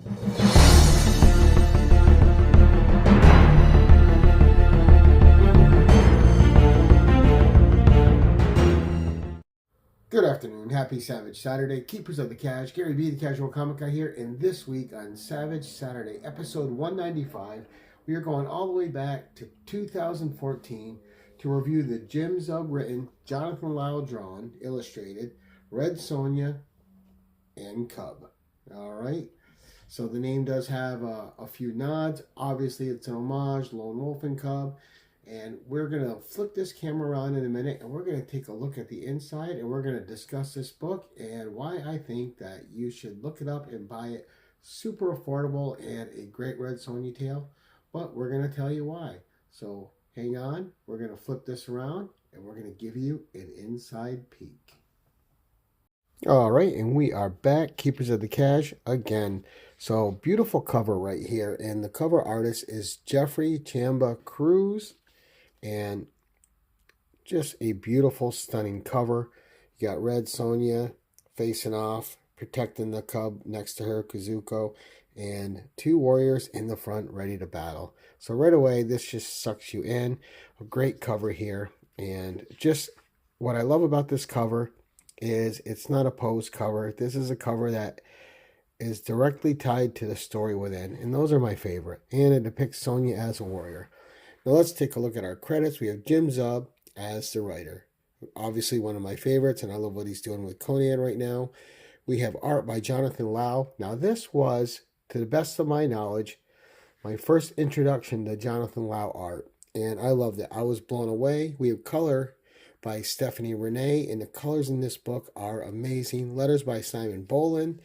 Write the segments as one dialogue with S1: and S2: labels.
S1: Good afternoon. Happy Savage Saturday. Keepers of the Cash. Gary B, the Casual Comic Guy here. And this week on Savage Saturday, episode 195, we are going all the way back to 2014 to review the Jim Zub written, Jonathan Lyle drawn, illustrated, Red Sonja, and Cub. All right. So the name does have a few nods. Obviously, it's an homage, Lone Wolf and Cub. And we're going to flip this camera around in a minute, and we're going to take a look at the inside, and we're going to discuss this book and why I think that you should look it up and buy it. Super affordable and a great Red Sonja tale, but we're going to tell you why. So hang on. We're going to flip this around, and we're going to give you an inside peek. All right, and we are back, Keepers of the Cash, again. So beautiful cover right here, and the cover artist is Jeffrey Chamba Cruz. And just a beautiful, stunning cover. You got Red Sonja facing off, protecting the cub next to her, Kazuko, and two warriors in the front ready to battle. So right away, this just sucks you in. A great cover here. And just what I love about this cover is it's not a pose cover. This is a cover that is directly tied to the story within. And those are my favorite. And it depicts Sonja as a warrior. Now let's take a look at our credits. We have Jim Zub as the writer. Obviously one of my favorites, and I love what he's doing with Conan right now. We have art by Jonathan Lau. Now this was, to the best of my knowledge, my first introduction to Jonathan Lau art. And I loved it. I was blown away. We have color by Stephanie Renee, and the colors in this book are amazing. Letters by Simon Bolin.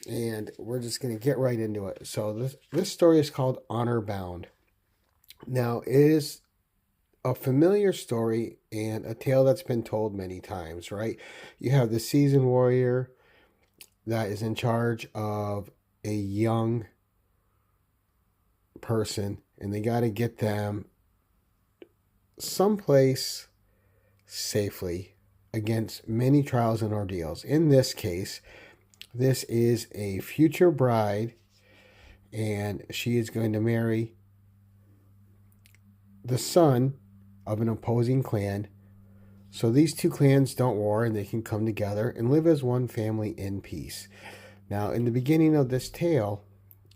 S1: And we're just going to get right into it. So this story is called Honor Bound. Now, it is a familiar story and a tale that's been told many times, right? You have the seasoned warrior that is in charge of a young person, and they got to get them someplace safely against many trials and ordeals. In this case, this is a future bride, and she is going to marry the son of an opposing clan. So these two clans don't war, and they can come together and live as one family in peace. Now, in the beginning of this tale,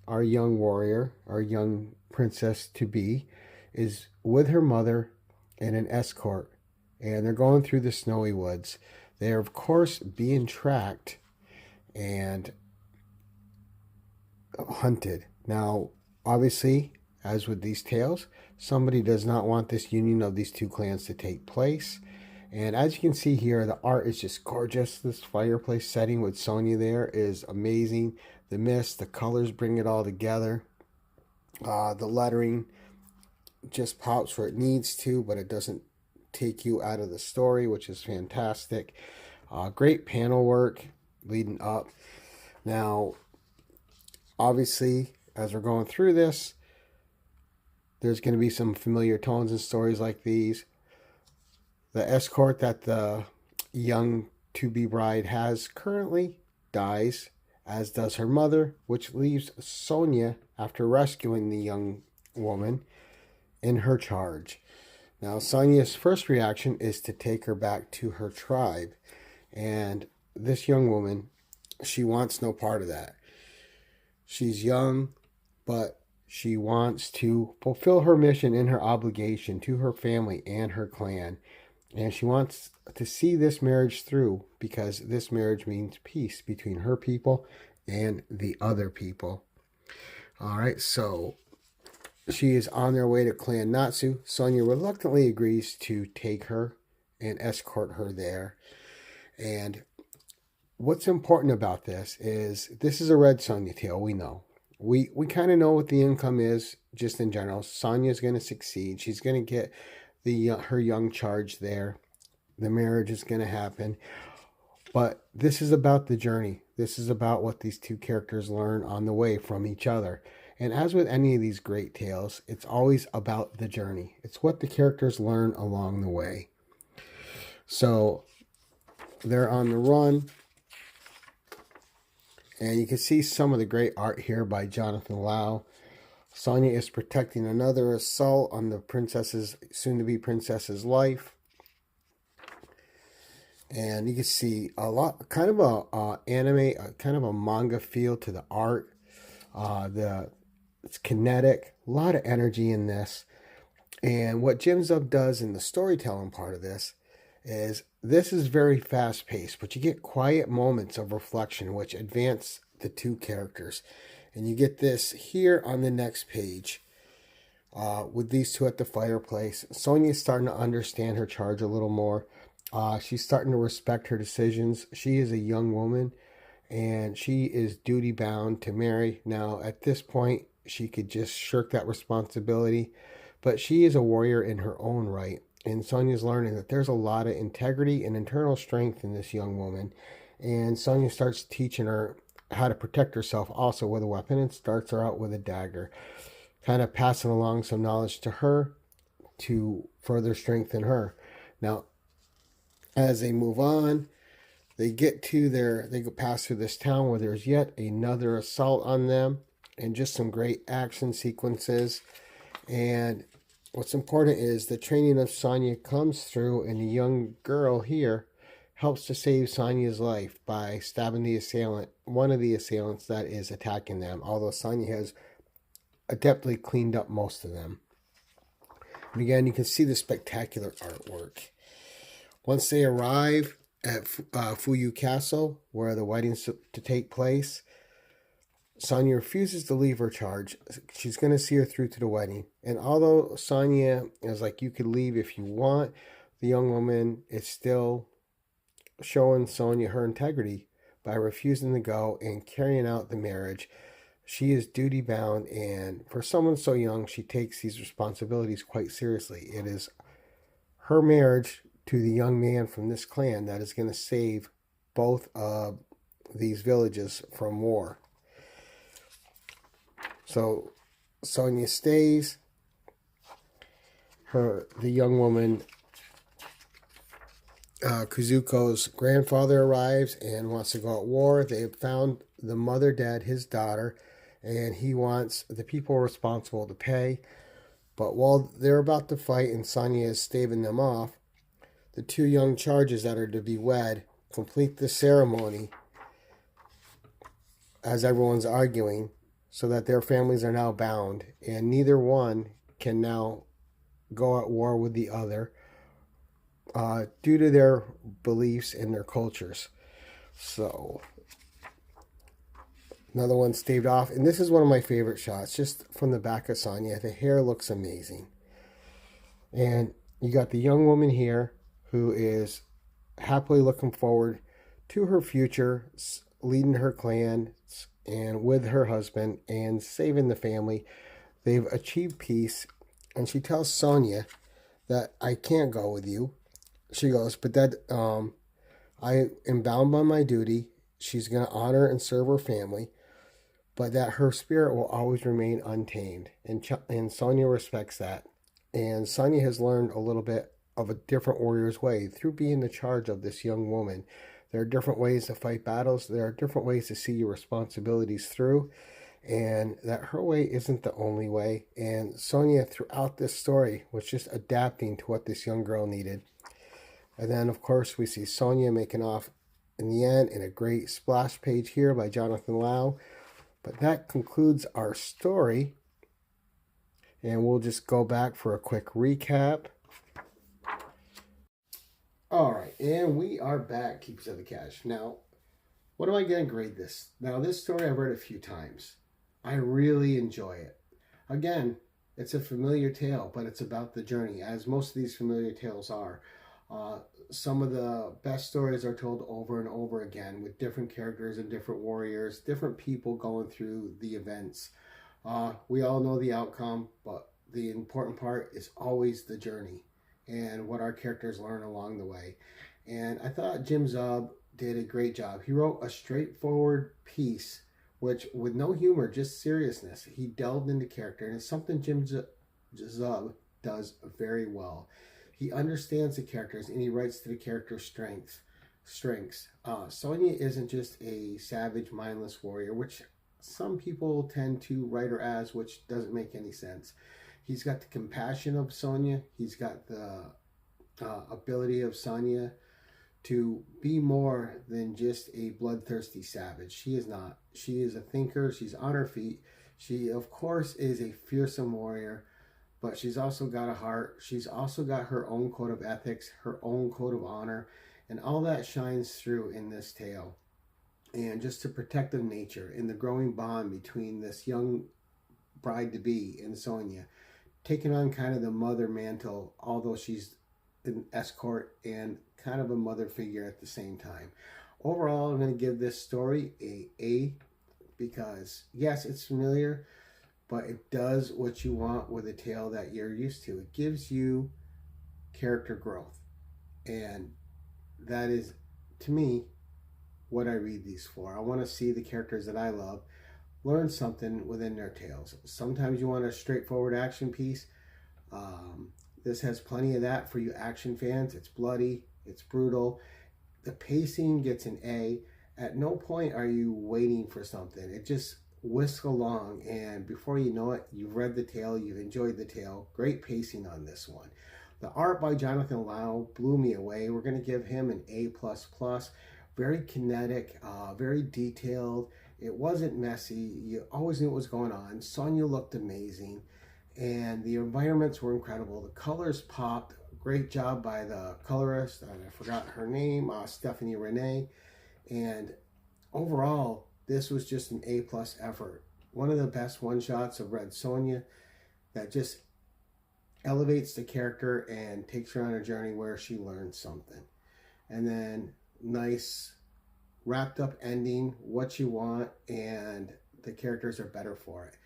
S1: our young warrior, our young princess-to-be, is with her mother and an escort, and they're going through the snowy woods. They are, of course, being tracked and hunted. Now, obviously, as with these tales, somebody does not want this union of these two clans to take place. And as you can see here, the art is just gorgeous. This fireplace setting with Sonja there is amazing. The mist, the colors bring it all together. The lettering just pops where it needs to, but it doesn't take you out of the story, which is fantastic. Great panel work leading up. Now, obviously, as we're going through this, there's going to be some familiar tones and stories like these. The escort that the young to-be bride has currently dies, as does her mother, which leaves Sonja, after rescuing the young woman, in her charge. Now, Sonja's first reaction is to take her back to her tribe. And this young woman, she wants no part of that. She's young, but she wants to fulfill her mission and her obligation to her family and her clan. And she wants to see this marriage through, because this marriage means peace between her people and the other people. All right, so she is on their way to Clan Natsu. Sonja reluctantly agrees to take her and escort her there. And what's important about this is a Red Sonja tale, we know. We kind of know what the income is just in general. Sonja's going to succeed. She's going to get her young charge there. The marriage is going to happen. But this is about the journey. This is about what these two characters learn on the way from each other. And as with any of these great tales, it's always about the journey. It's what the characters learn along the way. So they're on the run. And you can see some of the great art here by Jonathan Lau. Sonja is protecting another assault on the princess's, soon-to-be princess's life. And you can see a lot, kind of a anime, kind of a manga feel to the art. It's kinetic, a lot of energy in this. And what Jim Zub does in the storytelling part of this is very fast paced, but you get quiet moments of reflection which advance the two characters. And you get this here on the next page with these two at the fireplace. Sonja's starting to understand her charge a little more. She's starting to respect her decisions. She is a young woman and she is duty bound to marry. Now, at this point, she could just shirk that responsibility, but she is a warrior in her own right. And Sonja's learning that there's a lot of integrity and internal strength in this young woman. And Sonja starts teaching her how to protect herself also with a weapon and starts her out with a dagger, kind of passing along some knowledge to her to further strengthen her. Now, as they move on, they go pass through this town where there's yet another assault on them and just some great action sequences. And what's important is the training of Sonja comes through, and the young girl here helps to save Sonja's life by stabbing one of the assailants that is attacking them, although Sonja has adeptly cleaned up most of them. And again, you can see the spectacular artwork. Once they arrive at Fuyu Castle, where the wedding's to take place, Sonja refuses to leave her charge. She's going to see her through to the wedding. And although Sonja is like, you could leave if you want, the young woman is still showing Sonja her integrity by refusing to go and carrying out the marriage. She is duty bound, and for someone so young, she takes these responsibilities quite seriously. It is her marriage to the young man from this clan that is going to save both of these villages from war. So Sonja stays. The young woman, Kuzuko's grandfather, arrives and wants to go at war. They have found the mother dead, his daughter, and he wants the people responsible to pay. But while they're about to fight and Sonja is staving them off, the two young charges that are to be wed complete the ceremony as everyone's arguing, so that their families are now bound, and neither one can now go at war with the other due to their beliefs and their cultures. So, another one staved off, and this is one of my favorite shots, just from the back of Sonja. The hair looks amazing. And you got the young woman here who is happily looking forward to her future, leading her clan and with her husband and saving the family. They've achieved peace, and she tells Sonja that I can't go with you. She goes, but that I am bound by my duty. She's going to honor and serve her family, but that her spirit will always remain untamed. And Sonja respects that. And Sonja has learned a little bit of a different warrior's way through being in charge of this young woman. There are different ways to fight battles. There are different ways to see your responsibilities through, and that her way isn't the only way. And Sonja, throughout this story, was just adapting to what this young girl needed. And then, of course, we see Sonja making off in the end in a great splash page here by Jonathan Lau. But that concludes our story, and we'll just go back for a quick recap. All right, and we are back, Keepers of the Cache. Now, what am I going to grade this? Now, this story I've read a few times. I really enjoy it. Again, it's a familiar tale, but it's about the journey, as most of these familiar tales are. Some of the best stories are told over and over again with different characters and different warriors, different people going through the events. We all know the outcome, but the important part is always the journey and what our characters learn along the way. And I thought Jim Zub did a great job. He wrote a straightforward piece, which with no humor, just seriousness. He delved into character, and it's something Jim Zub does very well. He understands the characters, and he writes to the character's strengths. strengths. Sonja isn't just a savage, mindless warrior, which some people tend to write her as, which doesn't make any sense. He's got the compassion of Sonja. He's got the ability of Sonja to be more than just a bloodthirsty savage. She is not. She is a thinker. She's on her feet. She, of course, is a fearsome warrior, but she's also got a heart. She's also got her own code of ethics, her own code of honor, and all that shines through in this tale. And just a protective nature in the growing bond between this young bride-to-be and Sonja, taking on kind of the mother mantle, although she's an escort and kind of a mother figure at the same time. Overall, I'm going to give this story A because, yes, it's familiar, but it does what you want with a tale that you're used to. It gives you character growth. And that is, to me, what I read these for. I want to see the characters that I love learn something within their tales. Sometimes you want a straightforward action piece. This has plenty of that for you action fans. It's bloody, it's brutal. The pacing gets an A. At no point are you waiting for something. It just whisks along, and before you know it, you've read the tale, you've enjoyed the tale. Great pacing on this one. The art by Jonathan Lau blew me away. We're going to give him an A++. Very kinetic, very detailed. It wasn't messy. You always knew what was going on. Sonja looked amazing, and the environments were incredible. The colors popped. Great job by the colorist. I forgot her name, Stephanie Renee. And overall, this was just an A+ effort. One of the best one-shots of Red Sonja that just elevates the character and takes her on a journey where she learns something. And then nice wrapped up ending, what you want, and the characters are better for it.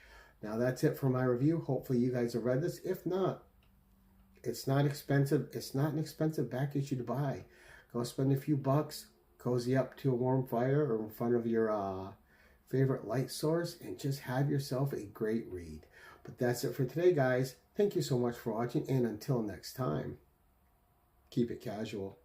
S1: Now that's it for my review. Hopefully you guys have read this. If not, it's not expensive. It's not an expensive back issue to buy. Go spend a few bucks, cozy up to a warm fire or in front of your favorite light source, and just have yourself a great read. But that's it for today, guys. Thank you so much for watching, and until next time, keep it casual.